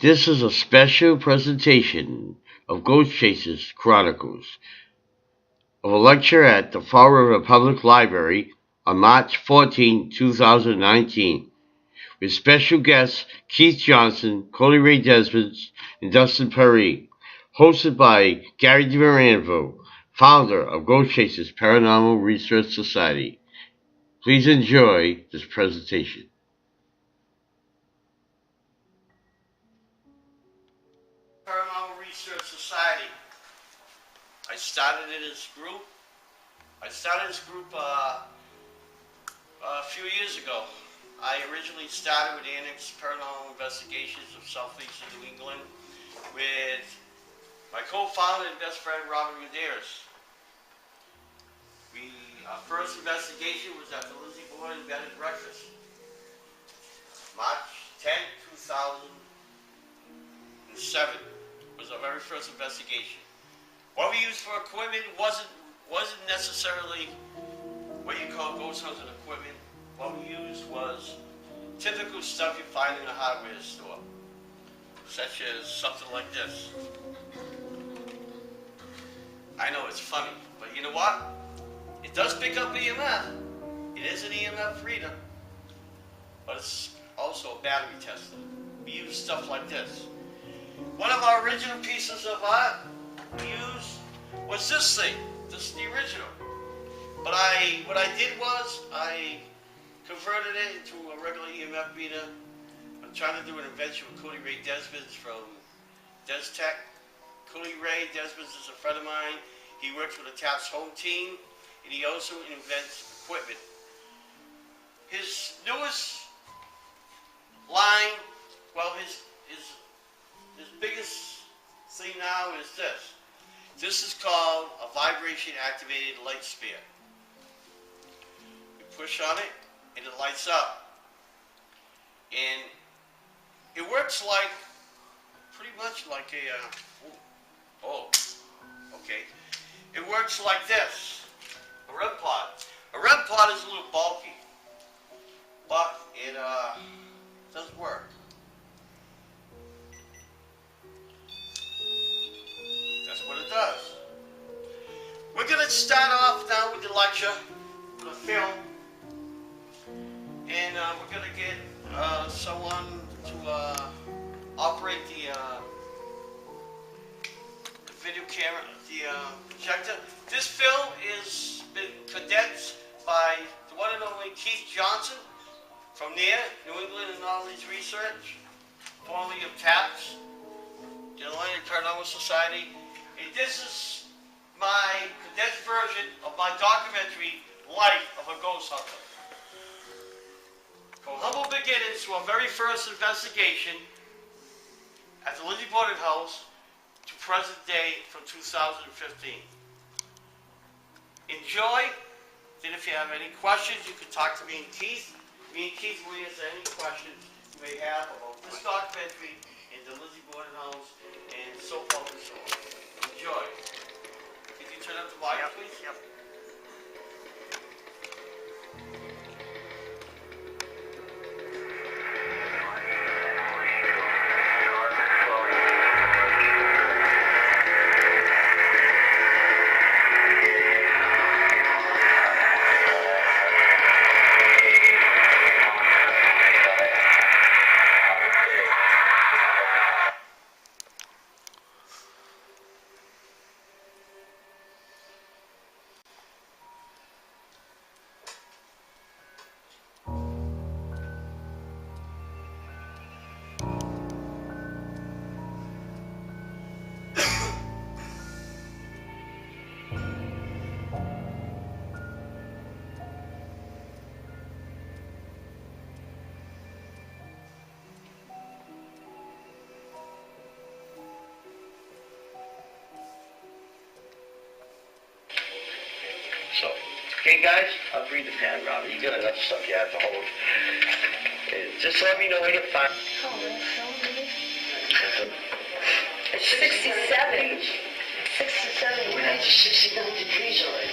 This is a special presentation of Ghost Chasers Chronicles of a lecture at the Fall River Public Library on March 14, 2019, with special guests Keith Johnson, Cody DesBiens, and Dustin Pari, hosted by Gary DeMaranvo, founder of Ghost Chasers Paranormal Research Society. Please enjoy this presentation. Paranormal Research Society. I started this group a few years ago. I originally started with Annex Paranormal Investigations of Southeastern New England with my co-founder and best friend, MEDEIROS. Our first investigation was at the Lizzie Boyd Bed and Breakfast, March 10, 2007 was our very first investigation. What we used for equipment wasn't necessarily what you call ghost hunting equipment. What we used was typical stuff you find in a hardware store, such as something like this. I know it's funny, but you know what? It does pick up EMF. It is an EMF reader, but it's also a battery tester. We use stuff like this. One of our original pieces of art we used was this thing. This is the original. But what I did was I converted it into a regular EMF reader. I'm trying to do an invention with Cody DesBiens from DesTech. Cody DesBiens is a friend of mine. He works with the TAPS home team, and he also invents equipment. His newest line, well, his biggest thing now is this. This is called a vibration-activated light sphere. You push on it, and it lights up. And it works like, pretty much like okay. It works like this, a REM pod. A REM pod is a little bulky, but it does work. That's what it does. We're going to start off now with the lecture, the film, and we're going to get someone to operate the video camera, the projector. This film is been condensed by the one and only Keith Johnson from N.E.A.R, New England Knowledge Research, formerly of TAPS, the Atlantic Paranormal Society. And this is my condensed version of my documentary, Life of a Ghost Hunter. From humble beginnings to our very first investigation at the Lizzie Borden house to present day from 2015. Enjoy. Then if you have any questions, you can talk to me and Keith. Me and Keith will answer any questions you may have about this documentary in the Lizzie Borden house and so forth and so on. Enjoy. Can you turn up the volume, please? Yep. So, okay guys, I'll read the pad, Robbie. You got enough stuff you have to hold. Just let me know when you find. It's 67. 67. We're at 69 degrees already.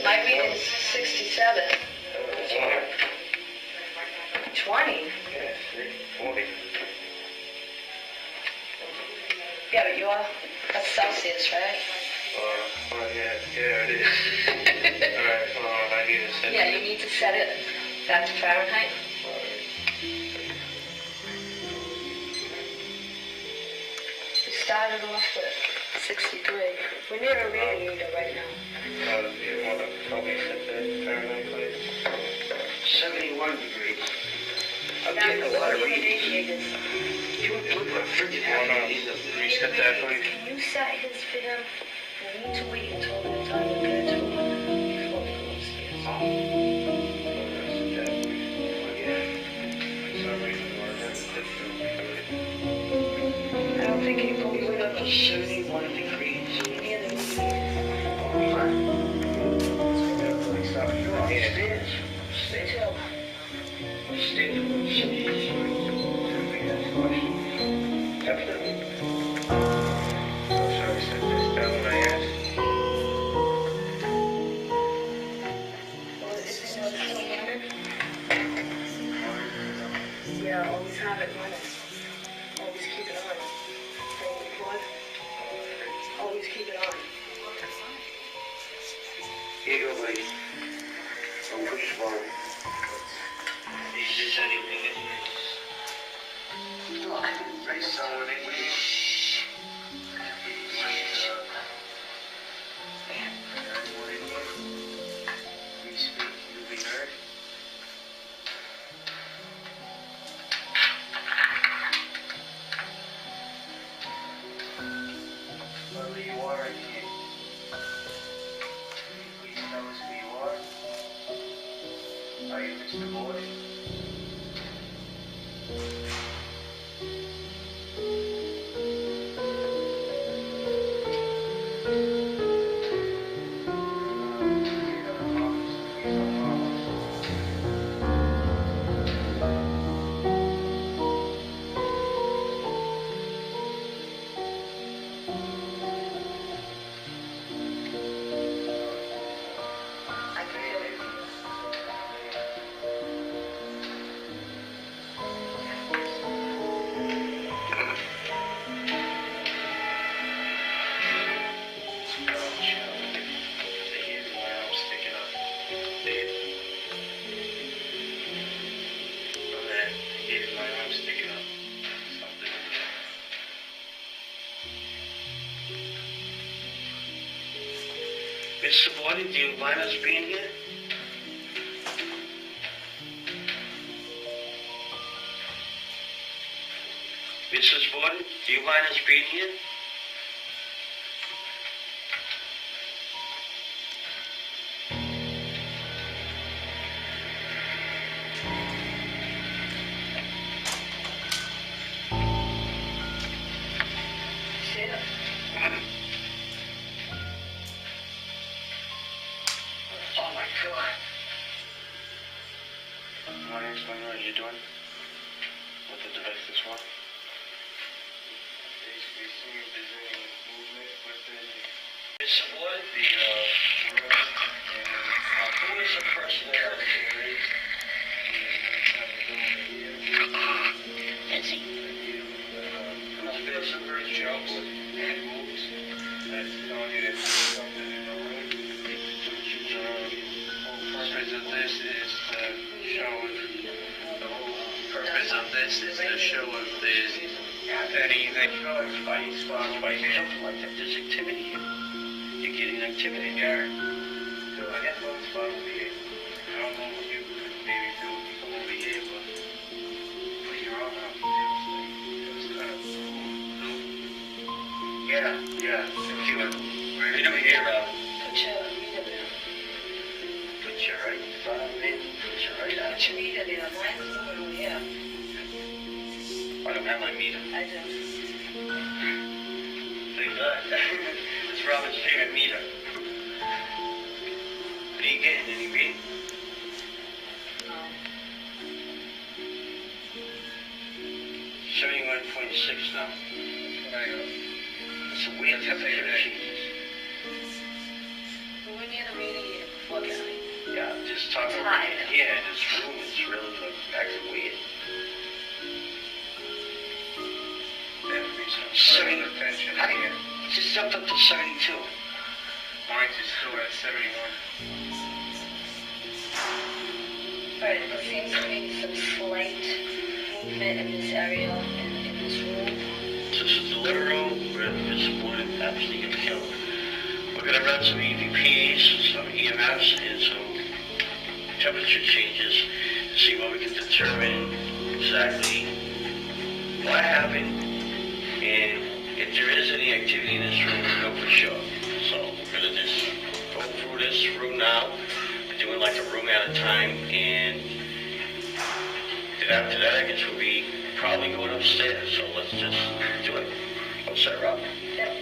My reading is 67. 20. Yeah, 40. Yeah, but that's Celsius, right? Yeah, it is. Alright, hold on, I need to set Yeah, you need to set it back to Fahrenheit. We started off with 63. We're near a radiator right now. You want to help me set that Fahrenheit, please? 71 degrees. I'm getting a lot of readings. You look like freaking happy. Reset that, please. Can you set his for him? We need to wait until the time we get to him before we go upstairs. I don't think it goes with up to 71 degrees. near the radiator. Upstairs. Stay till. Definitely. Sorry, set this down when I asked. Well, is it still running? Yeah, always have it running. Always keep it on. What? Always keep it on. Here you go, buddy. Don't push the button. Is this anything that you... Look, they saw what they were here. We speak, you'll be heard. Whoever you are, I can't. Please tell us who you are. Are you Mr. Boyd? Mr. Boyd, do you mind us being here? Mrs. Boyd, do you mind us being here? Sit up. Oh my God. My name's Leonard. Are you doing? What the device this one? Basically, seeing if there's any movement within Mr. Boyd, the room and who is the person that has the area? Nancy. Who's the person who jumps and moves? that's telling you that there's something in the room. Purpose of this is to show the whole purpose of this is to show if there's anything by spots by something like that. There's activity here. You're getting activity there. So I got one spot over here. I don't know if you could maybe feel people over here, but you're on up. It was kind of cool. Yeah. If you were right over here, Put your meter there. put your right thumb in, put your right out. Put your meter there. Mine's moving over here. I don't have my meter. I do. Thank God. It's Robin's favorite meter. What are you getting? Any reading? No. Showing 1.6 now. It's a weird temperature. We're near the radiator before Kelly. Yeah, just talking It's about hot. it here in this room. It's really like acting weird. That reason I'm 70. Attention here. It just jumped up to 72. Mine is still at 71. Alright, there seems to be some slight movement in this area, in this room. This is the living room where this woman actually gets killed. We're gonna run some EVPs, some EMFs, and some temperature changes to see what we can determine exactly what happened and if there is any activity in this room, we know for sure. So we're gonna just go through this room now. We're doing like a room at a time, and then after that, I guess we'll be probably going upstairs. So let's just do it. What's that, Rob? Yep.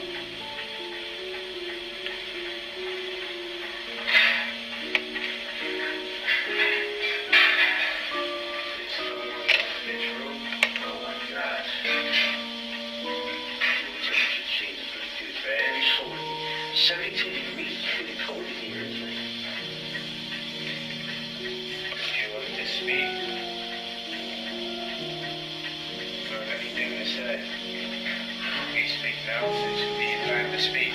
Oh my God. Temperature changes very slowly. 72 degrees is pretty cold in here, isn't it? You want to speak? Or anything to say? You speak now, this would be your time to speak.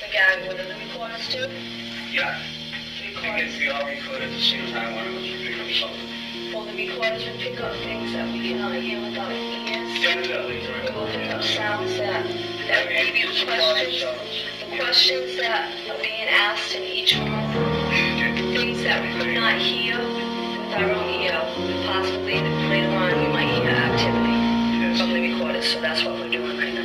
Again, what are the recorders do? Yeah. I guess we all record at the same time. One of us will pick up something. Well, the recorders will pick up things that we cannot hear with our ears. Definitely. It will pick up sounds that maybe It's a lot of questions, sounds. the questions that are being asked in each room, things that we could not hear with our own ear, possibly later on we might hear activity from the recorders, so that's what we're doing right now.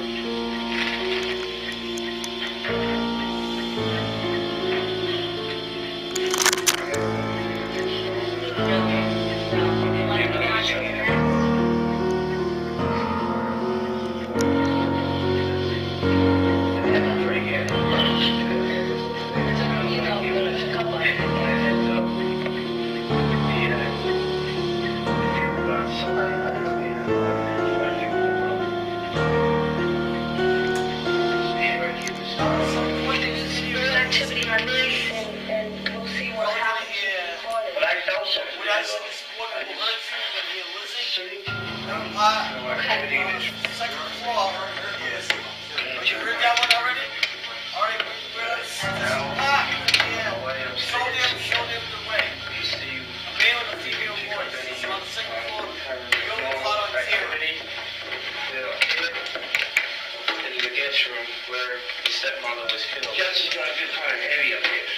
Second floor. You heard that one already? Already, show them the way. Male and female voice. It's on the second floor. Go to the cloud on the In the guest room where the stepmother was killed. Jess is gonna get kind of heavy up here.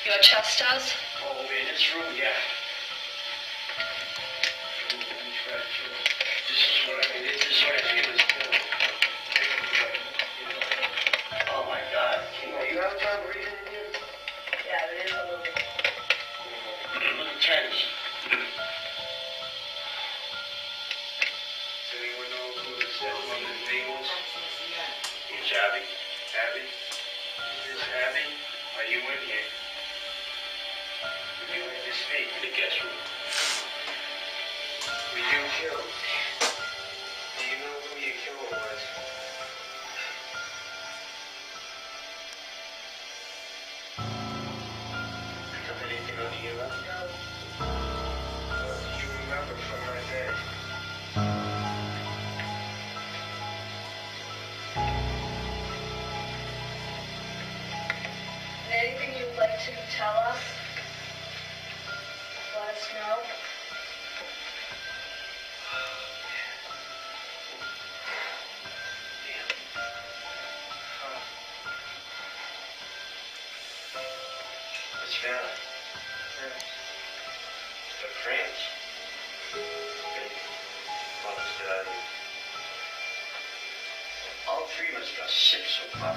Your chest does? Oh, in this room, yeah. This is what I mean. This is what I feel is killed. Oh my God. You have time breathing in here? Yeah, it is a little. A little tense. Does anyone know who the stepmother's name was? It's Abby. Abby? Is this Abby? Are you in here? Would you like to speak? In the guest room. Were you killed? Do you know who your killer was? Pick up anything on the EMF? What do you remember from that day? Anything you'd like to tell us? Let us know. It's Vanna. The cramps. Mother's got all three of us got sick so far.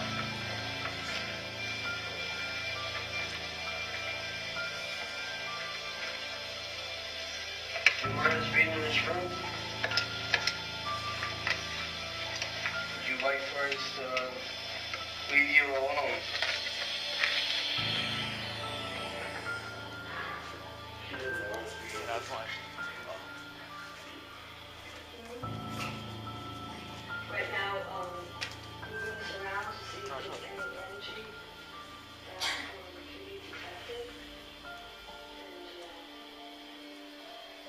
You mind us being in this room? Would you like for us to leave you alone? That's fine. Right now, moving this around to see if there's any energy that can be detected. And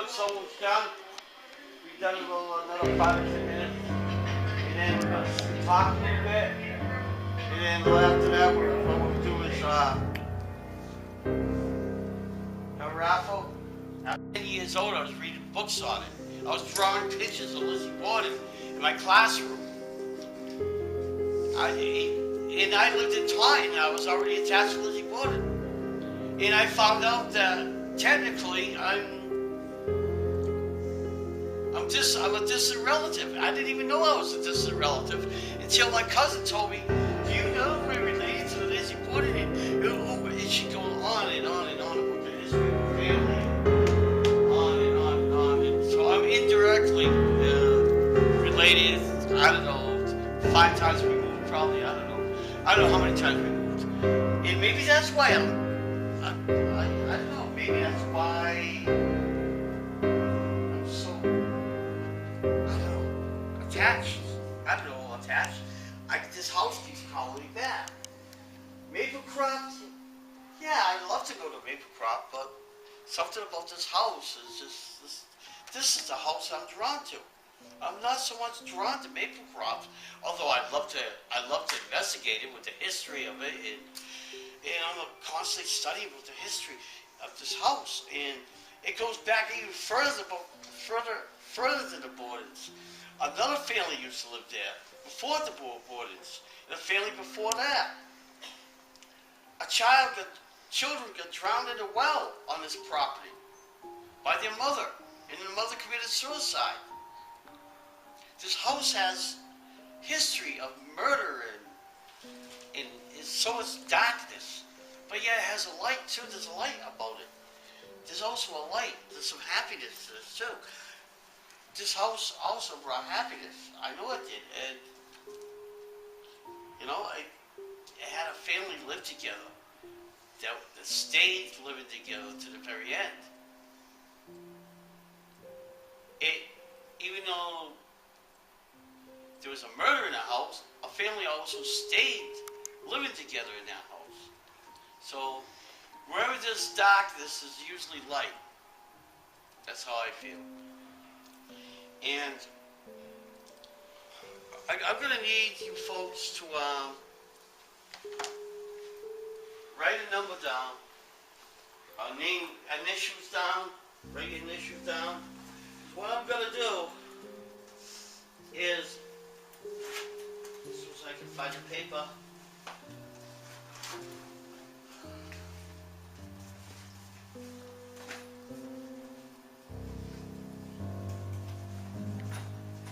once someone's done, we've done another 5 or 10 minutes. And then we're going to talk a little bit. And then after that, what we'll do is have a raffle. At 10 years old, I was reading books on it. I was drawing pictures of Lizzie Borden in my classroom. And I lived in Taunton. I was already attached to Lizzie Borden. And I found out that technically I'm a distant relative. I didn't even know I was a distant relative until my cousin told me, "Do you know we're related to Lizzie Borden?" And she goes on and on and on about the history of the family, on and on and on. And so I'm indirectly related. I don't know, 5 times removed, probably. I don't know how many times removed. And maybe that's why I don't know. Maybe that's why I'm so, attached. I don't know, attached. This house keeps calling me back. Maple Crop, yeah, I'd love to go to Maple Crop, but something about this house is just, this is the house I'm drawn to. I'm not so much drawn to Maple Crop, although I'd love to investigate it with the history of it, and I'm constantly studying with the history of this house, and it goes back even further than the Bordens. Another family used to live there before the Bordens, and a family before that. Children got drowned in a well on this property by their mother, and the mother committed suicide. This house has history of murder and so much darkness, but yeah, it has a light too. There's a light about it. There's also a light. There's some happiness to this too. This house also brought happiness. I know it did, and you know, it had a family live together that stayed living together to the very end. Even though there was a murder in the house, a family also stayed living together in that house. So wherever there's darkness, there's usually light. That's how I feel. And I'm going to need you folks to write a number down, name initials down, write your initials down. What I'm going to do is, as soon as I can find the paper,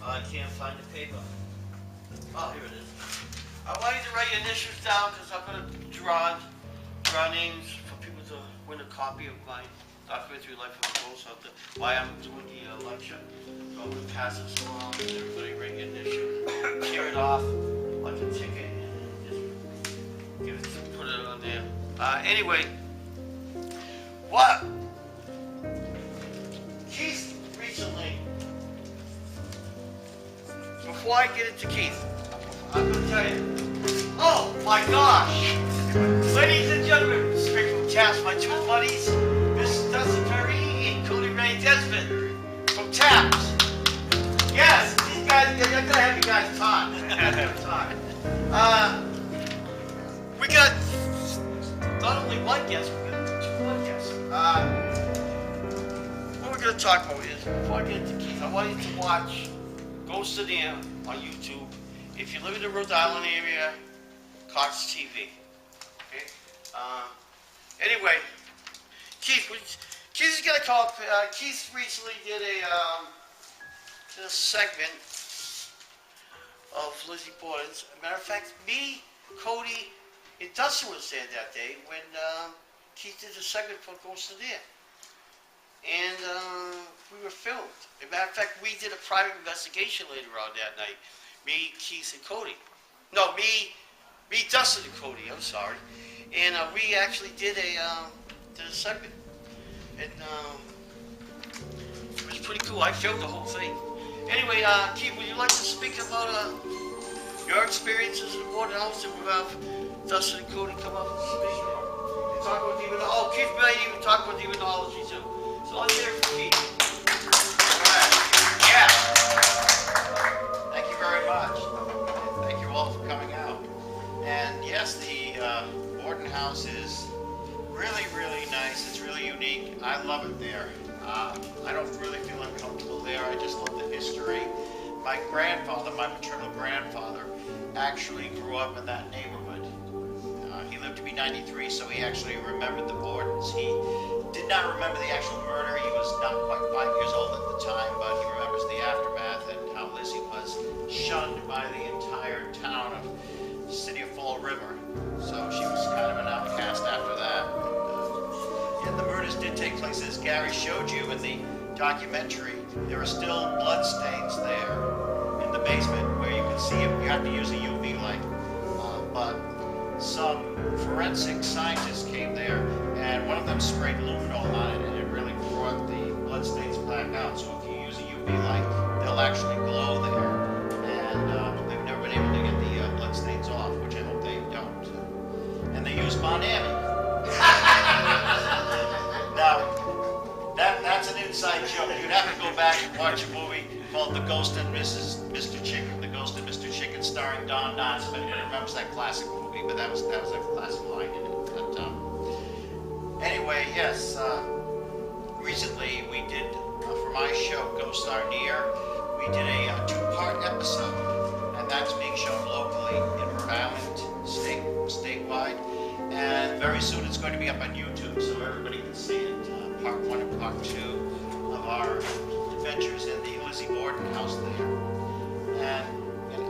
I can't find the paper. Oh, here it is. I want you to write your initials down because I'm going to draw names for people to win a copy of my documentary Life of a Ghost Hunter. Why I'm doing the lecture. So I'm going to pass this along and everybody write your initials. Tear it off like a ticket and just put it on there. Anyway, what? Keith recently, before I get into Keith, I'm going to tell you. Oh my gosh! Ladies and gentlemen, speaking of TAPS, my 2 buddies, Mr. Dustin, Pari, and Cody DesBiens from TAPS. Yes, these guys, I'm going to have you guys talk. We got not only one guest, we got 2 more guests. What we're going to talk about is, before I get into Keith, I want you to watch Ghost N.E.A.R on YouTube. If you live in the Rhode Island area, Cox TV. Okay? Anyway, Keith is going to come up. Keith recently did a segment of Lizzie Borden's. As a matter of fact, me, Cody, and Dustin was there that day when Keith did a segment for Ghost N.E.A.R. And we were filmed. As a matter of fact, we did a private investigation later on that night. Me, Keith, and Cody. No, me, Dustin, and Cody. I'm sorry. And we actually did a segment, and it was pretty cool. I filmed the whole thing. Anyway, Keith, would you like to speak about your experiences in Borden House, and we'll have Dustin and Cody come up and speak and talk about demonology. Oh, Keith may even talk about demonology too. So let's hear it from Keith. house is really, really nice. It's really unique. I love it there. I don't really feel uncomfortable there. I just love the history. My grandfather, my maternal grandfather, actually grew up in that neighborhood. He lived to be 93, so he actually remembered the Bordens. He did not remember the actual murder. He was not quite 5 years old at the time, but he remembers the aftermath and how Lizzie was shunned by the entire town of the city of Fall River. So she was kind of an outcast after that. And the murders did take place, as Gary showed you in the documentary. There are still blood stains there in the basement where you can see it. You have to use a UV light. But some forensic scientists came there, and one of them sprayed luminol on it, and it really brought the blood stains back out. So if you use a UV light, they'll actually glow there. And they've never been able to get the blood stains off, which I hope they don't. And they use Bonami. Now, that's an inside joke. You'd have to go back and watch a movie called The Ghost and Mr. Chicken. The Ghost and Mr. Chicken, starring Don Knotts. If anybody remembers that classic movie, but that was a classic line in it. But, anyway, yes. Recently, we did for my show GHOSTCHASERS, we did a two-part episode, and that's being shown locally in Rhode Island, statewide. And very soon it's going to be up on YouTube, so everybody can see it. Part 1 and Part 2 of our adventures in the Lizzie Borden house there. And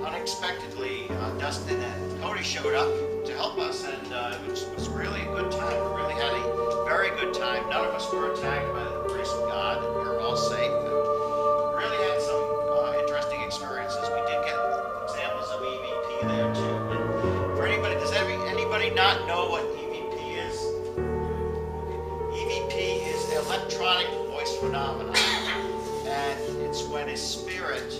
unexpectedly, Dustin and Cody showed up to help us, and it was really a good time. We really had a very good time. None of us were attacked by the grace of God, and we were all safe. And really had some interesting experiences. We did get examples of EVP there too. And for anybody, does anybody not know what EVP is? EVP is the electronic voice phenomenon, and it's when a spirit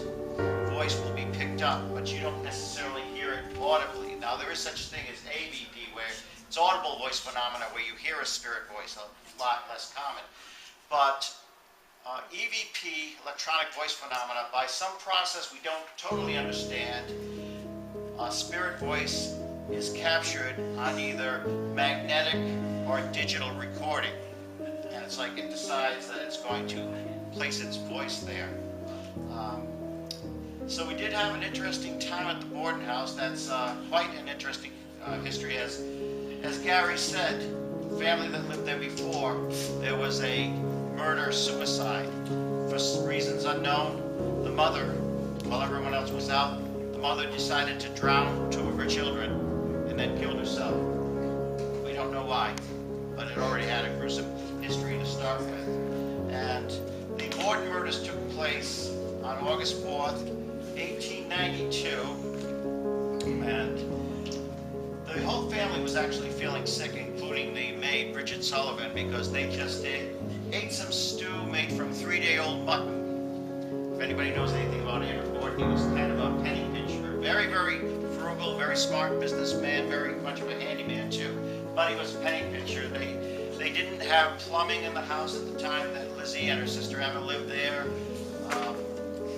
voice will be picked up, but you don't necessarily hear it audibly. Now, there is such a thing as AVP, where it's audible voice phenomena, where you hear a spirit voice, a lot less common. But EVP, electronic voice phenomena, by some process we don't totally understand, spirit voice is captured on either magnetic or digital recording. And it's like it decides that it's going to place its voice there. So we did have an interesting time at the Borden house. That's quite an interesting history. As Gary said, the family that lived there before, there was a murder-suicide. For reasons unknown, the mother, while everyone else was out, the mother decided to drown 2 of her children and then killed herself. We don't know why, but it already had a gruesome history to start with. And the Borden murders took place on August 4th, 1892, and the whole family was actually feeling sick, including the maid, Bridget Sullivan, because they just ate some stew made from 3-day-old mutton. If anybody knows anything about Andrew Borden, he was kind of a penny pincher. Very, very frugal, very smart businessman, very much of a handyman too. But he was a penny pincher. They didn't have plumbing in the house at the time that Lizzie and her sister Emma lived there.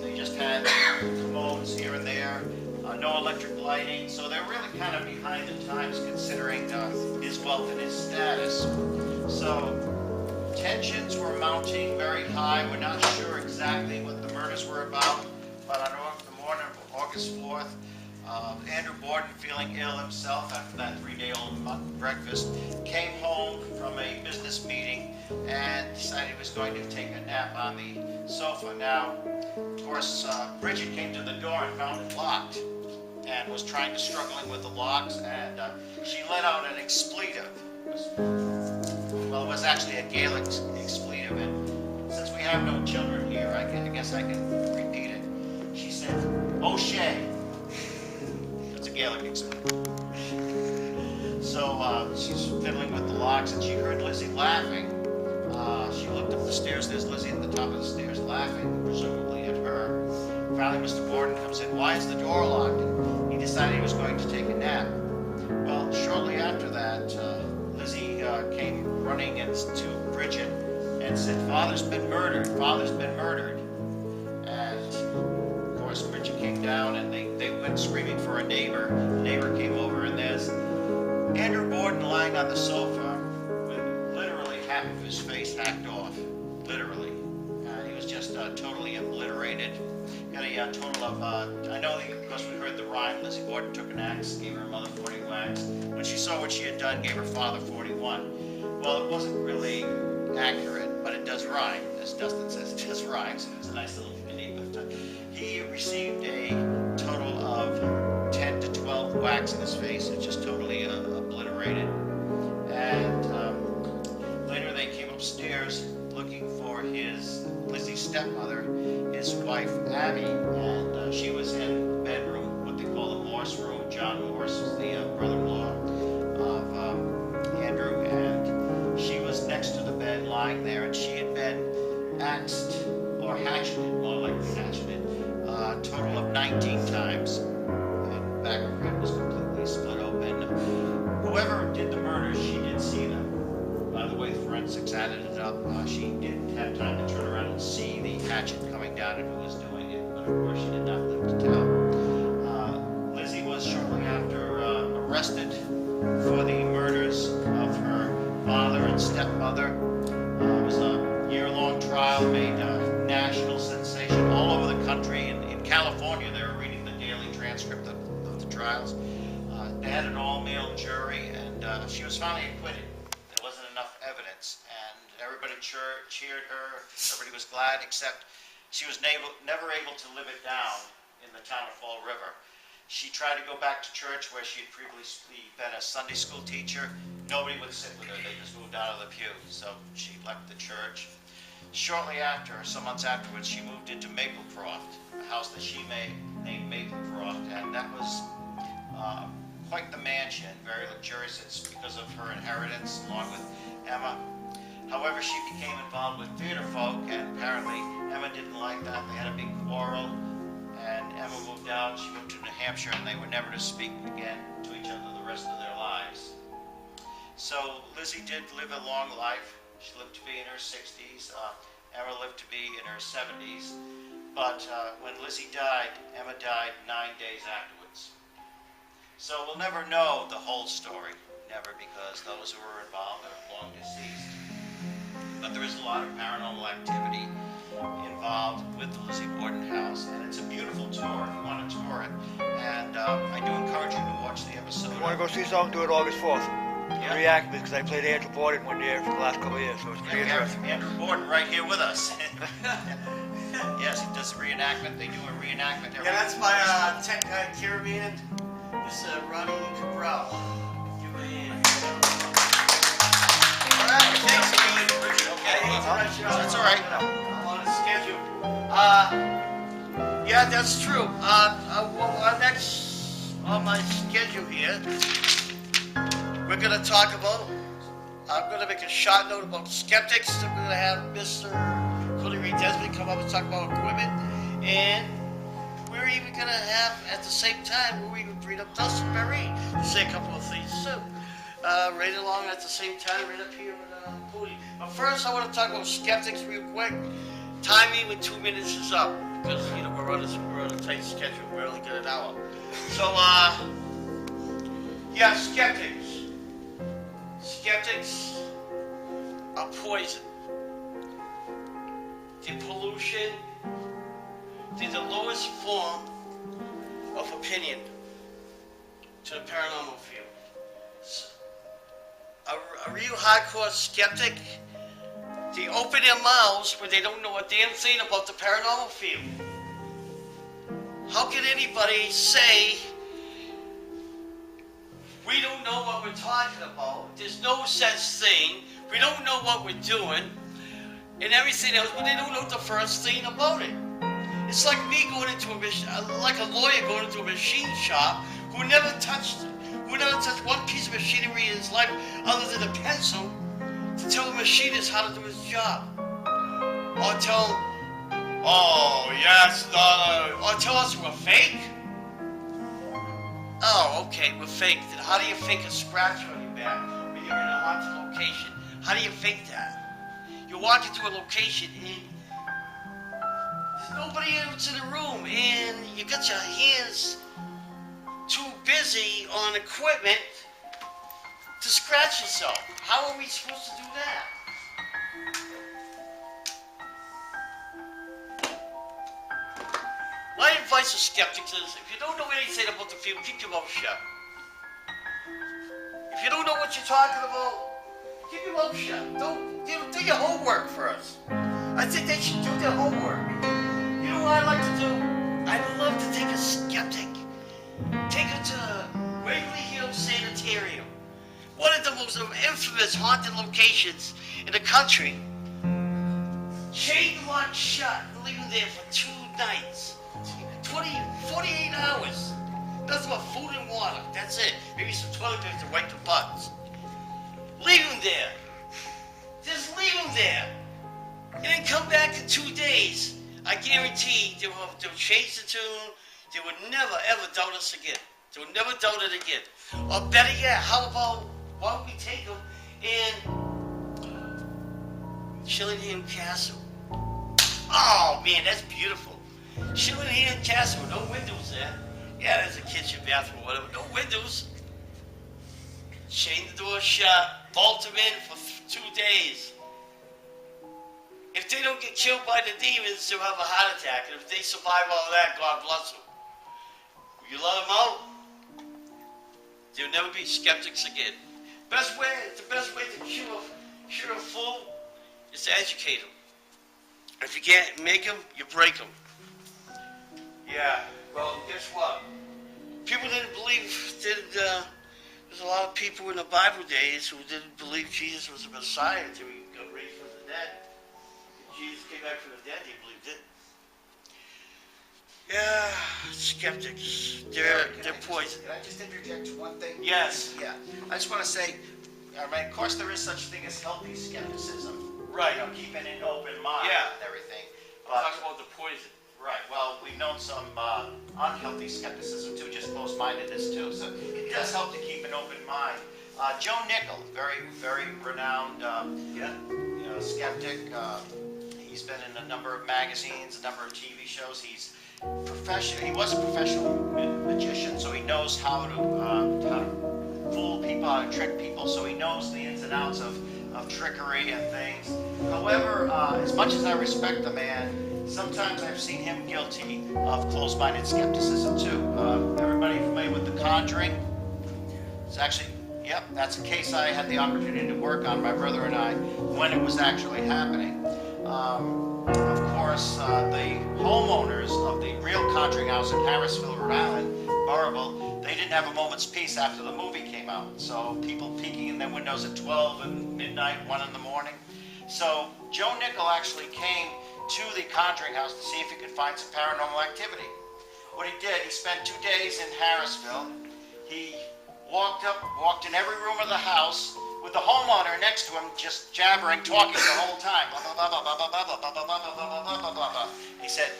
They just had commodes here and there. No electric lighting, so they're really kind of behind the times considering his wealth and his status. So tensions were mounting very high. We're not sure exactly what the murders were about, but on the morning of August 4th, Andrew Borden, feeling ill himself after that 3-day-old mutton breakfast, came home from a business meeting and decided he was going to take a nap on the sofa. Now, of course, Bridget came to the door and found it locked, and was struggling with the locks, and she let out an expletive. Well, it was actually a Gaelic expletive, and since we have no children here, I guess I can repeat it. She said, "O'Shea." It's a Gaelic expletive. So she's fiddling with the locks, and she heard Lizzie laughing. She looked up the stairs. There's Lizzie at the top of the stairs laughing, presumably at her. Finally, Mr. Borden comes in. "Why is the door locked?" He decided he was going to take a nap. Well, shortly after that, Lizzie came running to Bridget and said, "Father's been murdered. Father's been murdered." And of course, Bridget came down, and they went screaming for a neighbor. The neighbor came over, and there's Andrew Borden lying on the sofa with literally half of his face hacked off. Literally. He was just totally obliterated. Got a total of, I know because we heard the rhyme, Lizzie Borden took an axe, gave her mother 40 whacks. When she saw what she had done, gave her father 41. Well, it wasn't really accurate, but it does rhyme. As Dustin says, it does rhyme, so it was a nice little ditty. But he received a total of 10 to 12 whacks in his face. It's just totally obliterated. And later they came upstairs looking for Lizzie's stepmother, his wife Abby, and she was in the bedroom, what they call the Morse room. John Morse was the brother-in-law of Andrew, and she was next to the bed lying there, and she had been axed, or hatcheted, more like hatcheted, a total of 19 times. And the back of her head was completely split open. Whoever did the murders, she did see them. By the way, forensics added it up. She didn't have time to turn around and see the hatchet coming down and who was doing it, but of course she did not live to tell. Lizzie was shortly after arrested for the murders of her father and stepmother. It was a year-long trial, made a national sensation all over the country. In California, they were reading the daily transcript of the trials. They had an all-male jury, and she was finally acquitted. There wasn't enough evidence, and everybody cheered her. Everybody was glad, except she was never able to live it down in the town of Fall River. She tried to go back to church where she had previously been a Sunday school teacher. Nobody would sit with her. They just moved out of the pew. So she left the church. Shortly after, some months afterwards, she moved into Maplecroft, a house that she named Maplecroft, and that was quite the mansion, very luxurious. It's because of her inheritance, along with Emma. However, she became involved with theater folk, and apparently Emma didn't like that. They had a big quarrel, and Emma moved out. She moved to New Hampshire, and they were never to speak again to each other the rest of their lives. So Lizzie did live a long life. She lived to be in her 60s. Emma lived to be in her 70s. But when Lizzie died, Emma died 9 days afterwards. So we'll never know the whole story. Never, because those who were involved are long deceased. But there is a lot of paranormal activity involved with the Lizzie Borden house, and it's a beautiful tour if you want to tour it. And I do encourage you to watch the episode. If you want to go see something, do it August 4th. Yeah. React because I played Andrew Borden one year for the last couple of years, so it's pretty interesting. Andrew Borden right here with us. Yes, he does a reenactment. They do a reenactment every Yeah, that's my tech guy, Caribbean. This is Ronnie Cabral. Give it a hand. All right, thanks, Keith. Okay, that's all right. I'm on a schedule. Yeah, that's true. Well, next on my schedule here, we're going to talk about, I'm going to make a short note about skeptics. I'm going to have Mr. Cody DesBiens come up and talk about equipment. And we're even going to have, at the same time, we're even bring up Dustin Pari to say a couple of things too. Right along at the same time, right up here with Cody. But first, I want to talk about skeptics real quick. Timing with 2 minutes is up because we're on a tight schedule. We're only got an hour. So yeah, skeptics. Skeptics are poison. They're pollution. They're the lowest form of opinion to the paranormal field. So, a real hardcore skeptic, they open their mouths when they don't know a damn thing about the paranormal field. How can anybody say, we don't know what we're talking about, there's no such thing, we don't know what we're doing, and everything else, but they don't know the first thing about it. It's like me going into like a lawyer going into a machine shop who never touched one piece of machinery in his life other than a pencil to tell the machinist how to do his job. Or tell him, oh, yes, or tell us we're fake. Oh, okay, we're fake. Then how do you fake a scratch on your back when you're in a haunted location? How do you fake that? You walk into a location and there's nobody else in the room and you got your hands too busy on equipment to scratch yourself. How are we supposed to do that? My advice to skeptics is, if you don't know anything about the field, keep your mouth shut. If you don't know what you're talking about, keep your mouth shut. Do your homework first. I think they should do their homework. You know what I like to do? I love to take a skeptic, take him to Waverly Hills Sanitarium, one of the most infamous haunted locations in the country. Chain locked shut, and leave him there for 2 nights. 48 hours. Nothing but food and water. That's it. Maybe some toilet paper to wipe the butts. Leave him there. Just leave him there. And then come back in 2 days. I guarantee they'll change the tune. They will never ever doubt us again. They will never doubt it again. Or better yet, how about why don't we take them in Chillingham Castle? Oh man, that's beautiful. Chillingham Castle, no windows there. Yeah, there's a kitchen, bathroom, whatever. No windows. Chain the door shut. Bolt them in for 2 days. If they don't get killed by the demons, they'll have a heart attack. And if they survive all that, God bless them. Will you let them out? There'll never be skeptics again. The best way to cure a fool is to educate them. If you can't make them, you break them. Yeah, well, guess what? People didn't believe, there's a lot of people in the Bible days who didn't believe Jesus was the Messiah until he got raised from the dead. If Jesus came back from the dead, they believed it. Yeah, skeptics, they're poison. Can I just interject one thing? Yes. Yeah, I just want to say, I mean, of course there is such a thing as healthy skepticism. Right. You know, keeping an open mind Yeah. and everything. I'm talking about the poison. Right, well, we've known some unhealthy skepticism too, just closed-mindedness too, so it does help to keep an open mind. Joe Nickel, very renowned skeptic. He's been in a number of magazines, a number of TV shows. He was a professional magician, so he knows how to fool people, how to trick people, so he knows the ins and outs of trickery and things. However, as much as I respect the man, sometimes I've seen him guilty of closed-minded skepticism too. Everybody familiar with The Conjuring? It's actually, yep, that's a case I had the opportunity to work on, my brother and I, when it was actually happening. Of course, the homeowners of the real Conjuring house in Harrisville, Rhode Island, Burrable, they didn't have a moment's peace after the movie came out. So people peeking in their windows at 12 and midnight, 1 in the morning. So Joe Nickel actually came to the Conjuring house to see if he could find some paranormal activity. What he did, he spent 2 days in Harrisville. He walked in every room of the house with the homeowner next to him just jabbering, talking the whole time. He said,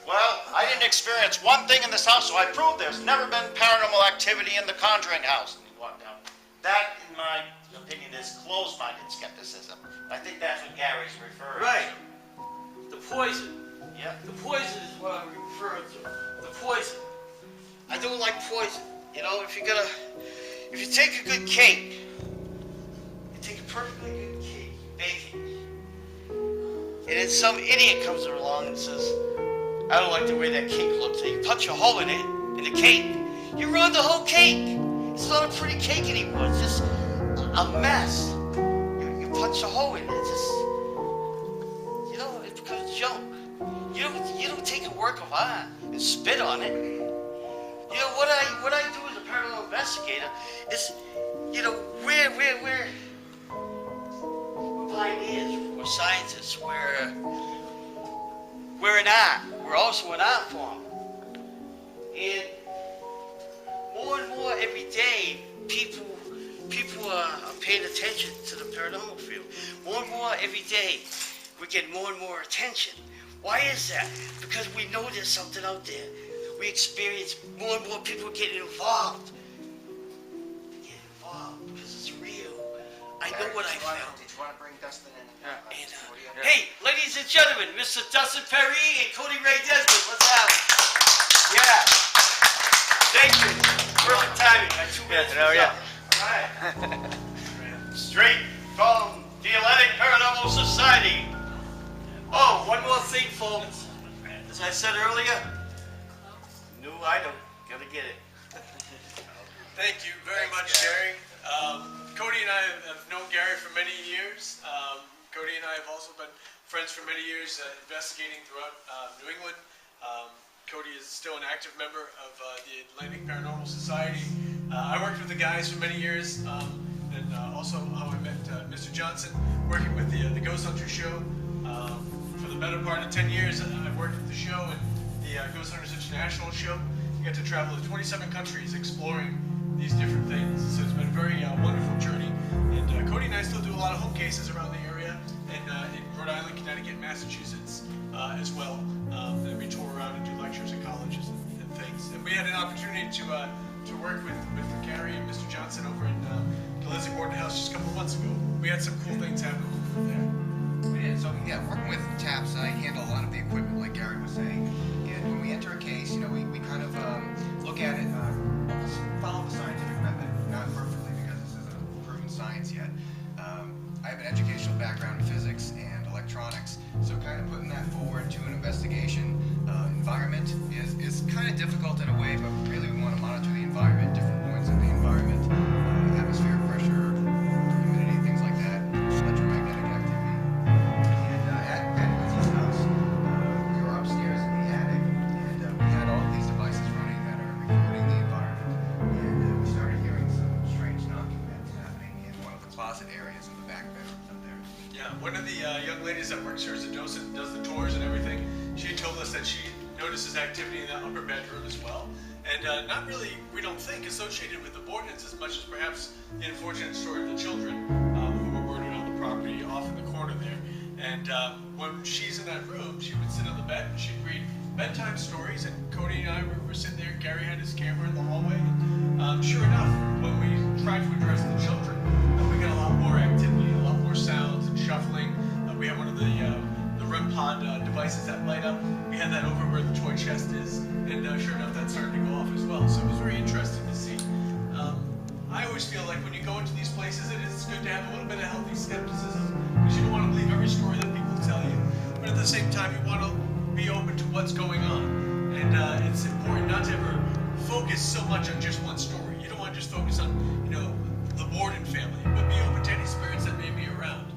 well, I didn't experience one thing in this house, so I proved there's never been paranormal activity in the Conjuring house. And he walked out. That, in my opinion, is closed-minded skepticism. I think that's what Gary's referring Right. to. The poison. Yeah. The poison is what I'm referring to. The poison. I don't like poison. You know, if you take a good cake, you take a perfectly good cake, you bake it, and then some idiot comes along and says, I don't like the way that cake looks. And you punch a hole in it, in the cake, you ruin the whole cake. It's not a pretty cake anymore. It's just a mess. You punch a hole in it. It's just, you know, it becomes junk. You don't take a work of art and spit on it. You know, what I do as a paranormal investigator is, you know, we're pioneers, we're scientists, we're an art. We're also an art form. And more every day, people are paying attention to the paranormal field. More and more every day, we get more and more attention. Why is that? Because we know there's something out there. We experience more and more people getting involved. Get involved because it's real. I know what I found. Did you want to bring Dustin in? Hey, ladies and gentlemen, Mr. Dustin Pari and Cody Ray DesBiens, let's have it. Yeah. Thank you. Perfect timing. 2 minutes. Yeah, All right. Straight from the Atlantic Paranormal Society. Oh, one more thing, folks. As I said earlier, new item. Gotta get it. Thank you very much, Gary. Cody and I have known Gary for many years. Cody and I have also been friends for many years, investigating throughout New England. Cody is still an active member of the Atlantic Paranormal Society. I worked with the guys for many years, and also how I met Mr. Johnson, working with the Ghost Hunter show. For the better part of 10 years, I've worked with the show and the Ghost Hunters International show. We got to travel to 27 countries exploring these different things. So it's been a very wonderful journey. And Cody and I still do a lot of home cases around the area, and in Rhode Island, Connecticut, Massachusetts as well. And we tour around and do lectures at colleges and things. And we had an opportunity to work with Gary and Mr. Johnson over in the Lizzie Borden House just a couple of months ago. We had some cool things happen over there. We did. So yeah, working with TAPS, I handle a lot of the equipment, like Gary was saying. And when we enter a case, we kind of look at it, follow the scientific method, not perfectly because this isn't a proven science yet. I have an educational background in physics and electronics, so kind of putting that forward to an investigation environment is kind of difficult in a way, but really we want to monitor the environment, different points of the environment, atmosphere, pressure, humidity, things like that, electromagnetic activity. And at Lizzie's house, we were upstairs in the attic, and we had all of these devices running that are recording the environment. And we started hearing some strange knocking that's happening in one of the closet areas in the back bedrooms up there. Yeah, one of the young ladies that works here as a docent, does the tours and everything, she told us that she notices activity in the upper bedroom as well. And not really, we don't think, associated with the Bordens as much as perhaps the unfortunate story of the children who were murdered on the property off in the corner there. And when she's in that room, she would sit on the bed and she'd read bedtime stories, and Cody and I were sitting there. Gary had his camera in the hallway. And, sure enough, when we tried to address the children, we got a lot more activity, a lot more sounds and shuffling. We have one of the REM pod devices that light up. We had that over where the toy chest is, and sure enough, that started to go off as well. So it was very interesting to see. I always feel like when you go into these places, it is good to have a little bit of healthy skepticism, because you don't want to believe every story that people tell you, but at the same time, you want to be open to what's going on. And it's important not to ever focus so much on just one story. You don't want to just focus on, the Borden family, but be open to any spirits that may be around.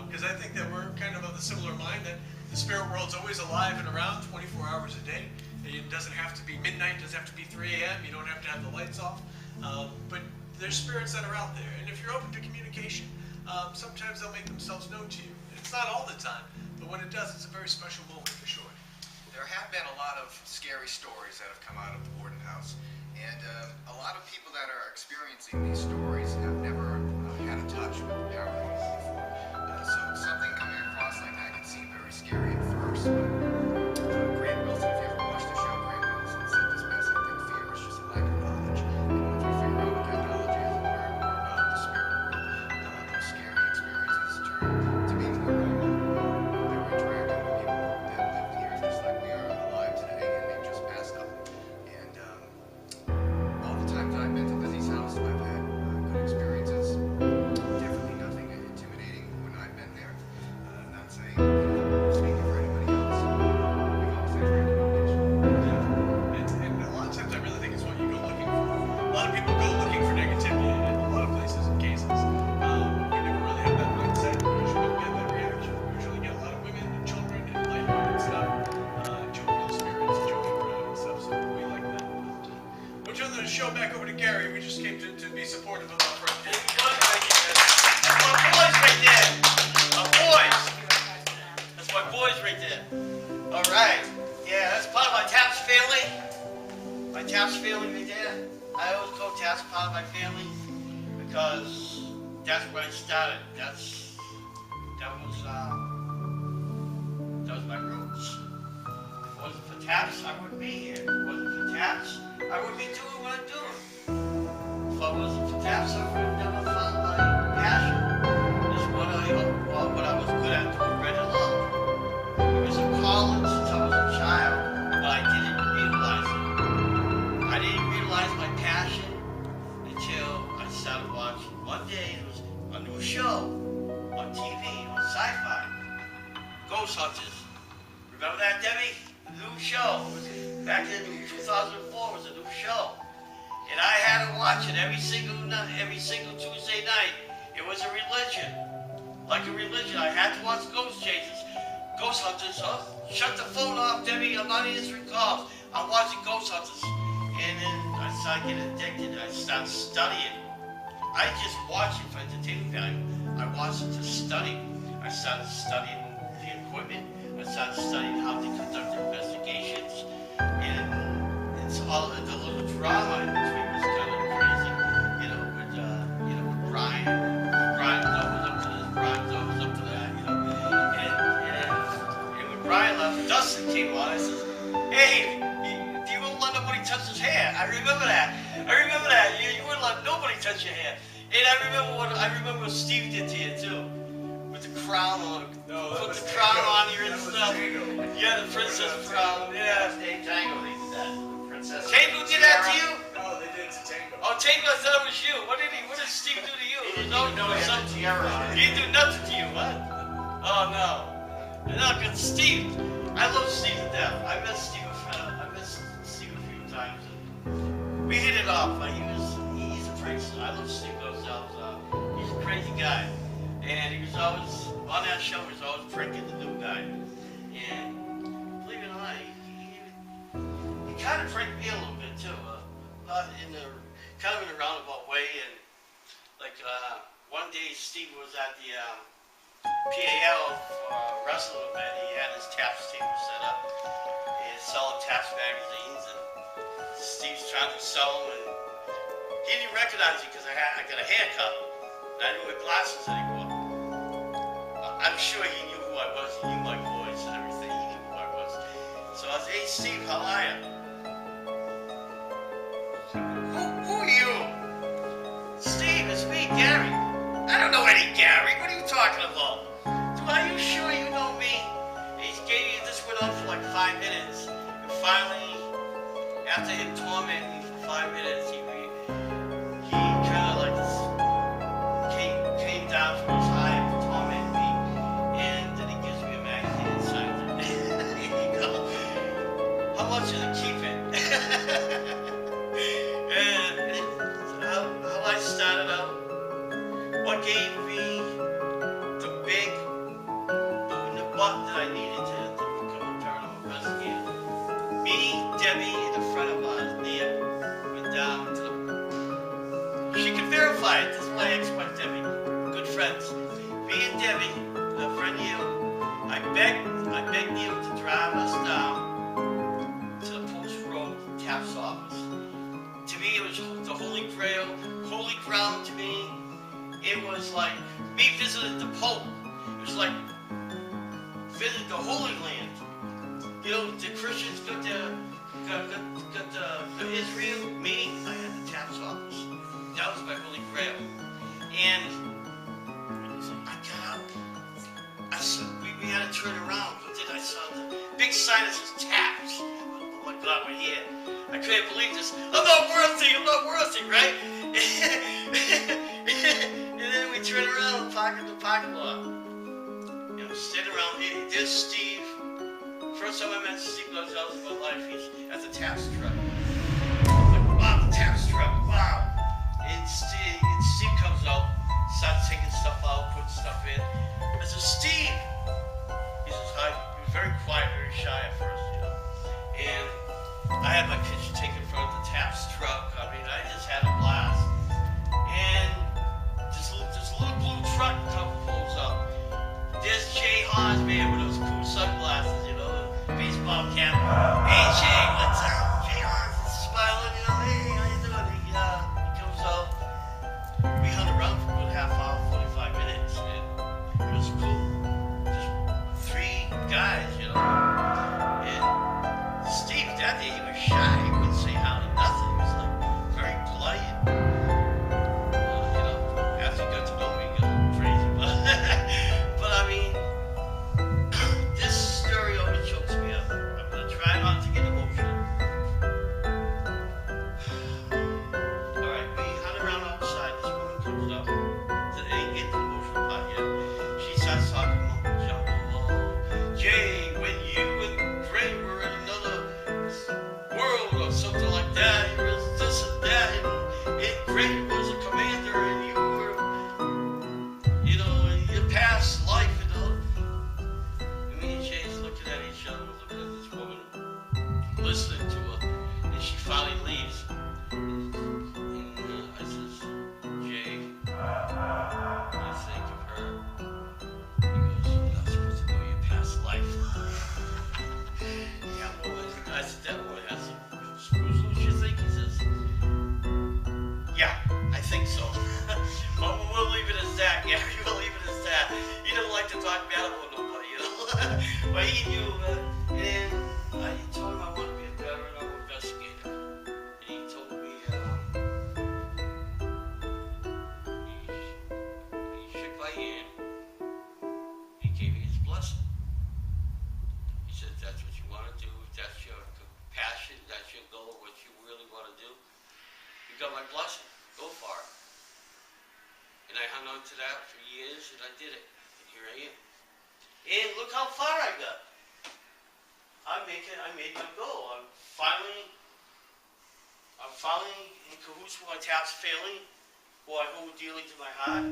Because I think that we're kind of the similar mind, that the spirit world's always alive and around 24 hours a day. It doesn't have to be midnight, it doesn't have to be 3 a.m., you don't have to have the lights off. But there's spirits that are out there, and if you're open to communication, sometimes they'll make themselves known to you. It's not all the time, but when it does, it's a very special moment for sure. There have been a lot of scary stories that have come out of the Borden house, and a lot of people that are experiencing these stories have never had a touch with the paranormal before. So something coming across like that can seem very scary at first, but Grant Wilson, if you ever watched the show, Grant Wilson said this best: I think fear is just a lack of knowledge. And once we figure out what that knowledge is and learn more about the spirit world, those scary experiences turn to be more normal. They're interacting with people that live here just like we are alive today, and they've just passed up. And all the times I've been to Lizzie's house, I've had good experiences. Definitely nothing intimidating when I've been there. Not saying, speaking for anybody else. We've always had great communication. And a lot of times I really think it's what you go looking for. A lot of people go looking for negativity in a lot of places and cases. We never really have that mindset. We usually don't get that reaction. We usually get a lot of women and children and lighthearted stuff, jovial spirits, joking around and stuff, so we like that. We'll turn the show back over to Gary. We just came to be supportive of our friend. Thank you, man. That's my boys right there. My boys. That's my boys right there. All right. Yeah, that's part of my TAPS family. My TAPS family right there. I always call TAPS part of my family because that's where I started. That was my roots. If it wasn't for TAPS, I wouldn't be here. If it wasn't for TAPS, I wouldn't be doing what I'm doing. If I wasn't for TAPS, I would have never found my passion. It's what I was good at, doing read and love. It was a calling since I was a child, but I didn't realize it. I didn't realize my passion until I started watching. One day, there was a new show Hunters. Remember that, Debbie? The new show. Back in 2004 was a new show. And I had to watch it every single Tuesday night. It was a religion. Like a religion. I had to watch Ghost Chasers. Ghost Hunters. Oh, shut the phone off, Debbie. I'm not answering calls. I'm watching Ghost Hunters. And then I started getting addicted. I started studying. I didn't just watch it for entertainment value. I watched it to study. I started studying the equipment. I started studying how they conduct investigations. And it's all the little drama in between was kind of crazy. With Brian. Brian was always up to this. Brian was always up to that, And when Brian left, Dustin came on. I says, hey, you wouldn't let nobody touch his hair. I remember that. You wouldn't let nobody touch your hair. And I remember what Steve did to you too, with the crown on. Put the crown on you and stuff. Yeah, the princess crown. Yeah. Dave Tango, they did that. Princess. Tango did that to you? No, they did it to Tango. Oh, Tango, I thought it was you. What did Steve do to you? He didn't even know he had a tiara on. He didn't do nothing to you, what? Oh no. No, because Steve, I love Steve to death. I met Steve a few times. We hit it off. He's a priest. I love Steve Gozell's. He's a crazy guy. And he was always, on that show, he was always pranking the new guy. And believe it or not, he kind of pranked me a little bit too. Not in a roundabout way. And like one day Steve was at the PAL wrestling event. He had his taps table set up. He was selling taps magazines, and Steve's trying to sell them, and he didn't recognize me because I got a haircut. And I didn't wear glasses anymore. I'm sure he knew who I was. He knew my voice and everything. He knew who I was. So I was, hey Steve, how are you? Who are you? Steve, it's me, Gary. I don't know any Gary. What are you talking about? Dude, are you sure you know me? This went on for like 5 minutes. And finally, after him tormenting me for 5 minutes, he kind of like came down from his high and tormented me. And then he gives me a magazine and signs it. Here you go. How much is it? Keep it. And how I started out, what gave me the big boot in the butt that I needed to become a paranormal investigator. Me, Debbie, and a friend of ours, Nia, went down to she can verify it. This is my ex-wife, Debbie. Good friends. Me and Debbie, a friend Neil, I begged Neil to drive us down to the Post Road Taps office. To me, it was the Holy Grail, holy ground to me. It was like me visiting the Pope. It was like visiting the Holy Land. You know, the Christians got Israel. Me, I had the Taps office. That was my Holy Grail. And I got out. We had to turn around. I saw the big sign that says Taps. Oh my God, we're here. I couldn't believe this. I'm not worthy, right? And then we turned around and parked in the parking lot. You know, standing around here. There's Steve. First time I met Steve Gozell in my life, he's at the Taps truck. I'm like, wow, the Taps truck, wow. And Steve comes out, starts taking stuff out, putting stuff in. I said, Steve! He says, hi. He was very quiet, very shy at first, you know. And I had my picture taken in front of the Taps truck. I mean, I just had a blast. And this little blue truck pulls up. There's Jay Haas, man, with those cool sunglasses, you know, baseball cap. Hey, Jay, what's up? Jay Haas. Yeah, I think so. But we'll leave it as that. Yeah, we'll leave it as that. He doesn't like to talk bad about nobody, you know. But he knew, and I told him I want to be a paranormal investigator. And he told me, he shook my hand. He gave me his blessing. He said, that's what you want to do. If that's your passion, that's your goal, what you really want to do. You got my blessing. Go for it. And I hung on to that for years, and I did it. And here I am. And look how far I got. I made my goal. I'm finally in cahoots with my taps failing, who I hold dearly to my heart.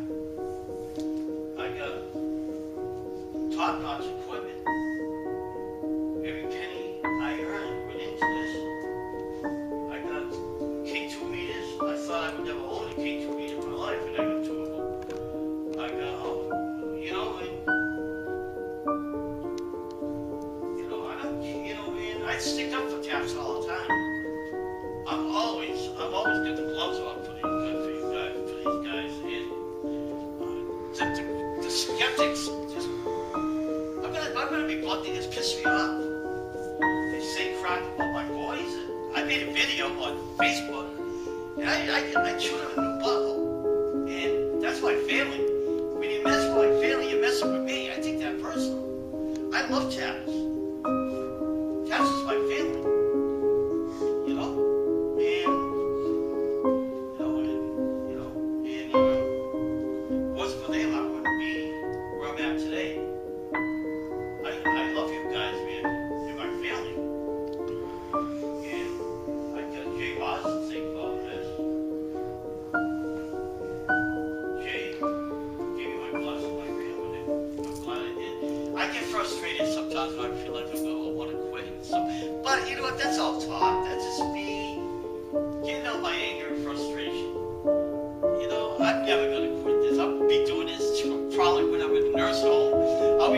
I got top-notch equipment. Every penny I earned went into this. I got K2 meters. I thought I would never own a K2 meter in my life, and I got 2 of them. I got, I stick up for taps all the time. I'm always got the gloves on for these guys. And the skeptics just, I'm gonna be blunt, they just piss me off. They say crap about my boys. And I made a video on Facebook, and I chewed them a new butthole. And that's my family. When you mess with my family, you're messing with me. I take that personal. I love taps. Taps is my family. You know? And wasn't for them, I wouldn't be where I'm at today. I love you guys, man. You're my family. And I got Jay Boss to think about this. Jay gave me my blessing, my family. I'm glad I did. I get frustrated sometimes when I feel like I'm going to want to quit and stuff. But you know what? That's all talk. That's just me getting out my anger and frustration. You know, I'm never going to quit this. I'll be doing this probably when I'm in the nursing home. I'll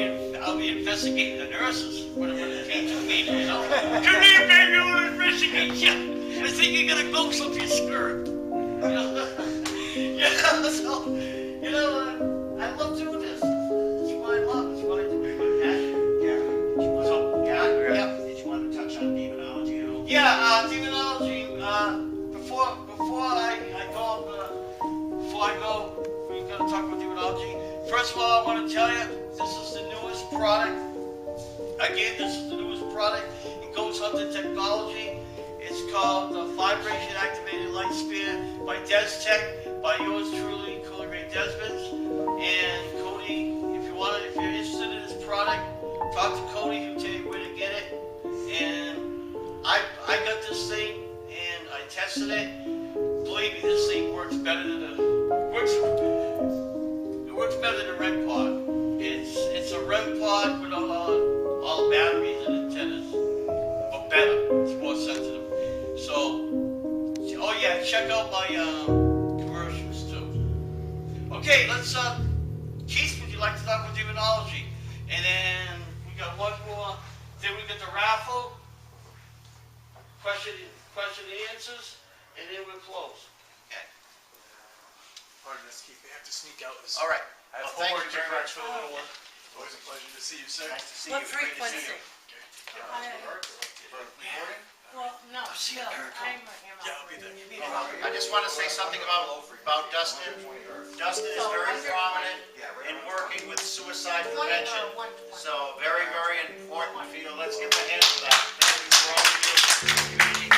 be investigating the nurses when I'm in the K2 meeting, you know. Come here, baby, I want to investigate you. I think you're going to ghost up your skirt. You know? So, you know, I love doing this. It's what I love. It's what I do. It's my passion. Did you want to touch on demonology at all? Yeah, demonology. Before I go, we're going to talk about demonology. First of all, I want to tell you, this is the newest product. Again, this is the newest product in ghost hunting technology. It's called the Vibration Activated Light Spear by DesTech, by yours truly, Cody Ray DesBiens. And Cody, if you're interested in this product, talk to Cody. He'll tell you where to get it. And I got this thing and I tested it. Believe me, this thing works better than REM pod. It's a REM pod without all the batteries and antennas, but better. It's more sensitive. So, oh yeah, check out my commercials too. Okay, let's. Keith, would you like to talk about demonology? And then we got one more. Then we got the raffle, question and answers, and then we'll close. Okay. Pardon us, Keith. We have to sneak out. All right. I have Well, thank homework you to very correct much. for the little one. Always a pleasure to see you, sir. Nice to see What you. Great to see frequency? you. Well, no, I'm Yeah, I'll be there. I just want to say something about Dustin. Dustin is very prominent in working with suicide prevention. So very, very important field. Let's give him a hand for that. Thank you for all you do for the community.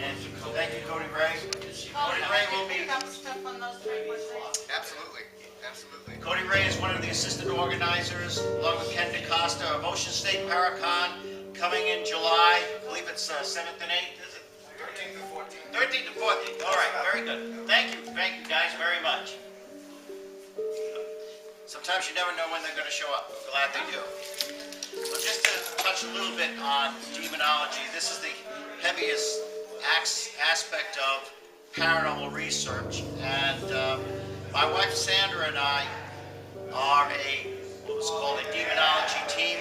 And thank you, Cody Ray. Cody Ray will be. Absolutely. Absolutely. Cody Ray is one of the assistant organizers, along with Ken DeCosta, of Ocean State Paracon, coming in July. I believe it's 7th and 8th, is it? 13th to 14th. 13th and 14th. All right, very good. Thank you guys very much. Sometimes you never know when they're going to show up. I'm glad they do. Well, just to touch a little bit on demonology, this is the heaviest aspect of paranormal research, and my wife Sandra and I are what was called a demonology team,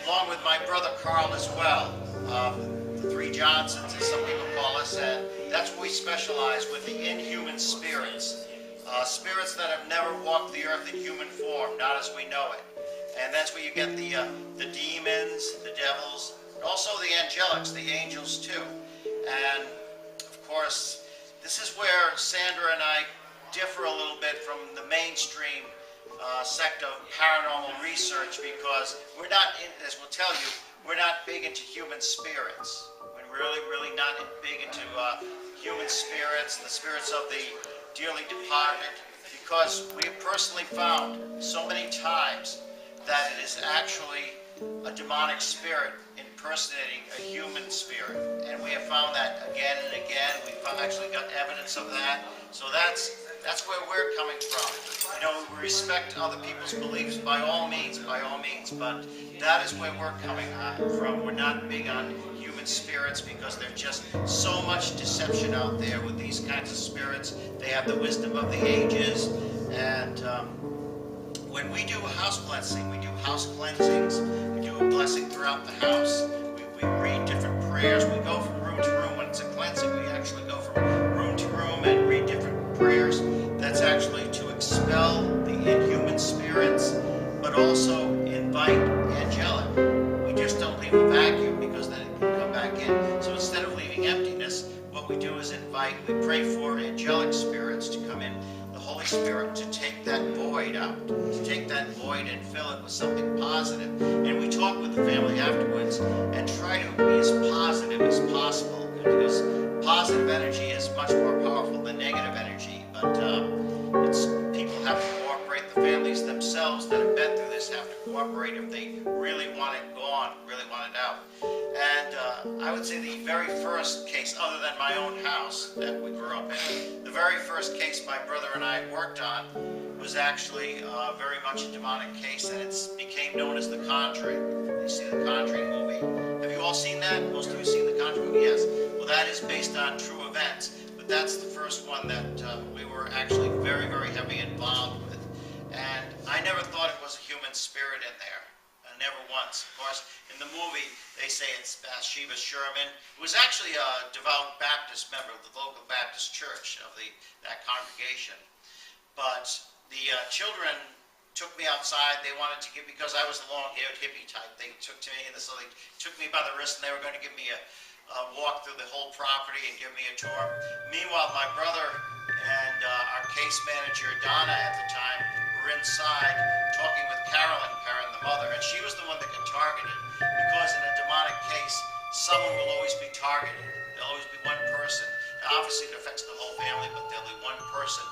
along with my brother Carl as well. the three Johnsons, as some people call us, and that's what we specialize with, the inhuman spirits. Spirits that have never walked the earth in human form, not as we know it. And that's where you get the demons, the devils, and also the angelics, the angels too. And of course, this is where Sandra and I differ a little bit from the mainstream sect of paranormal research, because we're not, as we'll tell you, we're not big into human spirits. We're really not big into human spirits, the spirits of the dearly departed, because we have personally found so many times that it is actually a demonic spirit impersonating a human spirit. And we have found that again and again. We've actually got evidence of that. So that's where we're coming from. You know, we respect other people's beliefs by all means, but that is where we're coming from. We're not big on human spirits because there's just so much deception out there with these kinds of spirits. They have the wisdom of the ages, and when we do a house cleansing, we do house cleansings, we do a blessing throughout the house, we read different prayers, we go from room to room. When it's a cleansing, we actually go from room to room and read different prayers. That's actually to expel the inhuman spirits, but also invite angelic. We just don't leave a vacuum because then it can come back in. So instead of leaving emptiness, what we do is invite, we pray for angelic spirits to come in, the Holy Spirit to take that void out, to take that void and fill it with something positive. And we talk with the family afterwards and try to be as positive as possible, because positive energy is much more powerful than negative energy. But it's people have to cooperate. The families themselves that have been through this have to cooperate if they really want it gone, really want it out. And I would say the very first case, other than my own house that we grew up in, the very first case my brother and I worked on was actually very much a demonic case, and it became known as The Conjuring. You see The Conjuring movie. Have you all seen that? Most of you seen The Conjuring movie? Yes. Well, that is based on true events, but that's the first one that we were actually very heavily involved with. And I never thought it was a human spirit in there. Never once. Of course, in the movie, they say it's Bathsheba Sherman, who was actually a devout Baptist member of the local Baptist church of that congregation. But the children took me outside. They wanted to give, because I was a long-haired hippie type, they took to me, and so they took me by the wrist, and they were going to give me a walk through the whole property and give me a tour. Meanwhile, my brother and our case manager, Donna, at the time, were inside talking with Carolyn, the mother, and she was the one that got targeted, because in a demonic case, someone will always be targeted. There'll always be one person. Now, obviously, it affects the whole family, but there'll be one person.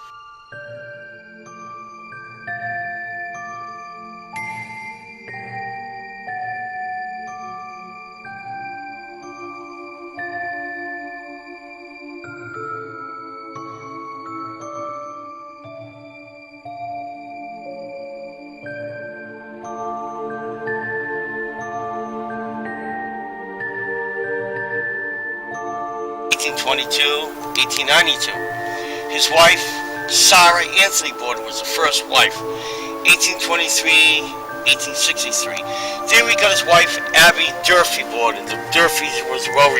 His wife, Sarah Anthony Borden, was the first wife. 1823, 1863. Then we got his wife, Abby Durfee Borden. The Durfees was well